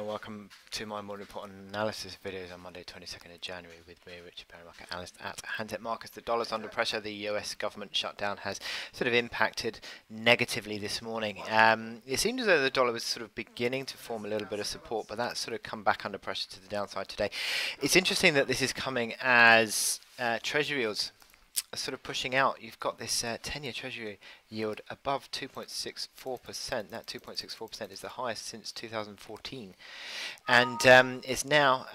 Welcome to my morning report and analysis videos on Monday 22nd of January with me, Richard Perry, market analyst at Hantec Markets. The dollar's under pressure. The US government shutdown has sort of impacted negatively this morning. It seemed as though the dollar was sort of beginning to form a little bit of support, but that's sort of come back under pressure to the downside today. It's interesting that this is coming as treasury yields are sort of pushing out. You've got this 10-year treasury yield above 2.64%. That 2.64% is the highest since 2014, and is now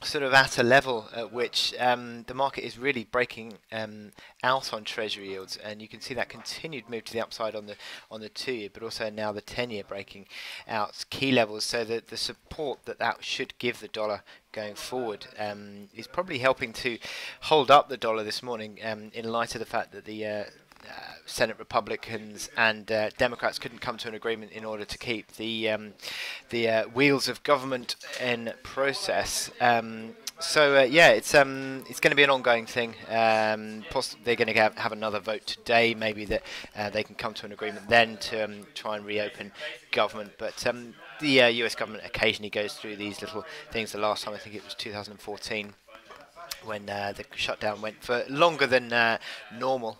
sort of at a level at which the market is really breaking out on treasury yields, and you can see that continued move to the upside on the 2-year, but also now the 10-year breaking out key levels. So that the support that should give the dollar going forward is probably helping to hold up the dollar this morning, in light of the fact that the Senate Republicans and Democrats couldn't come to an agreement in order to keep the wheels of government in process. Yeah, it's going to be an ongoing thing. They're going to have another vote today. Maybe that they can come to an agreement then to try and reopen government. But the US government occasionally goes through these little things. The last time, I think it was 2014. When the shutdown went for longer than normal,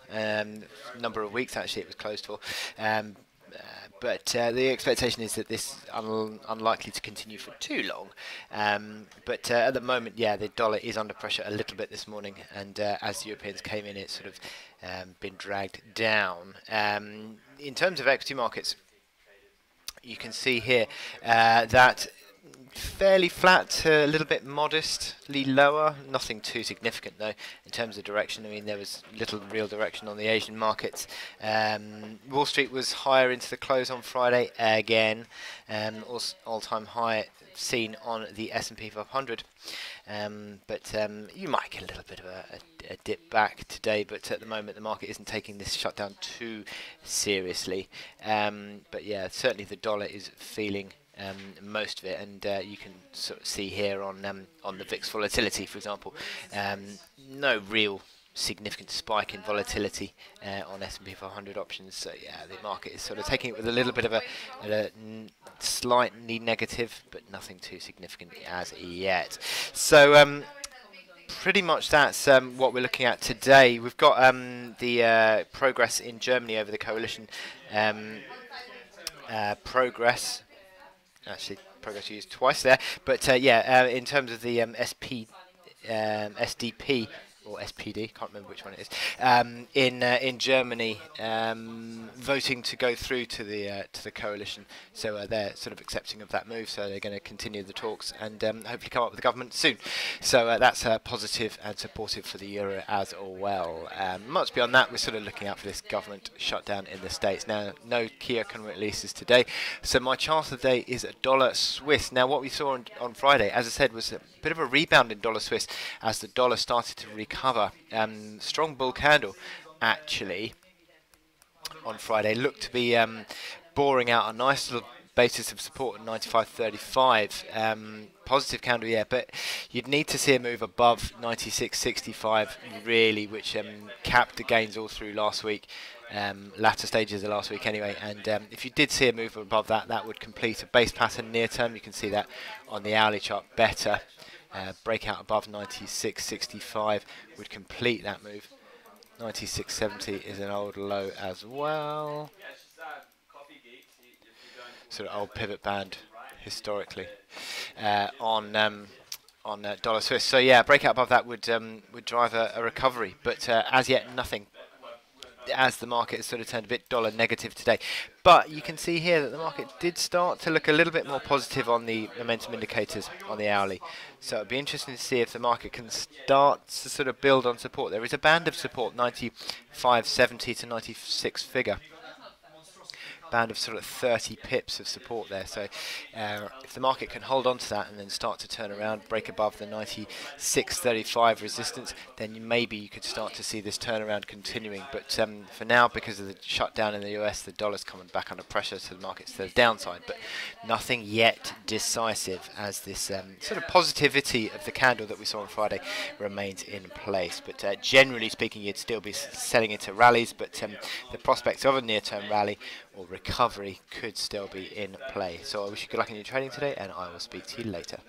number of weeks actually it was closed for, but the expectation is that this is unlikely to continue for too long. But at the moment, yeah, the dollar is under pressure a little bit this morning, and as the Europeans came in, it's sort of been dragged down. In terms of equity markets, you can see here that fairly flat, a little bit modestly lower, nothing too significant though in terms of direction. I mean, there was little real direction on the Asian markets. Wall Street was higher into the close on Friday again, all-time high seen on the S&P 500, but you might get a little bit of a dip back today, but at the moment the market isn't taking this shutdown too seriously. But yeah, certainly the dollar is feeling most of it, and you can sort of see here on the VIX volatility, for example, no real significant spike in volatility on S&P 500 options. So yeah, the market is sort of taking it with a little bit of a slightly negative, but nothing too significant as yet. So pretty much that's what we're looking at today. We've got the progress in Germany over the coalition progress. Actually, progress used twice there, but yeah, in terms of the SDP or SPD, can't remember which one it is, in Germany, voting to go through to the coalition. So they're sort of accepting of that move. So they're going to continue the talks and hopefully come up with a government soon. So that's positive and supportive for the euro as well. Much beyond that, we're sort of looking out for this government shutdown in the States. Now, no key economic releases today. So my chart of the day is a dollar Swiss. Now, what we saw on Friday, as I said, was a bit of a rebound in dollar Swiss as the dollar started to recover. Strong bull candle actually on Friday, looked to be boring out a nice little basis of support at 95.35. Positive candle, yeah, but you'd need to see a move above 96.65 really, which capped the gains all through last week, latter stages of last week anyway. And if you did see a move above that, that would complete a base pattern near term. You can see that on the hourly chart better. Breakout above 96.65 would complete that move. 96.70 is an old low as well. Sort of old pivot band historically on dollar Swiss. So yeah, breakout above that would drive a recovery, but as yet nothing, as the market has sort of turned a bit dollar negative today. But you can see here that the market did start to look a little bit more positive on the momentum indicators on the hourly. So it'd be interesting to see if the market can start to sort of build on support. There is a band of support, 95.70 to 96 figure. Band of sort of 30 pips of support there. So if the market can hold on to that and then start to turn around, break above the 96.35 resistance, then maybe you could start to see this turnaround continuing. But for now, because of the shutdown in the US, the dollar's coming back under pressure, so the market's to the downside, but nothing yet decisive as this sort of positivity of the candle that we saw on Friday remains in place. But generally speaking, you'd still be selling into rallies, but the prospects of a near-term rally or recovery could still be in play. So I wish you good luck in your trading today, and I will speak to you later.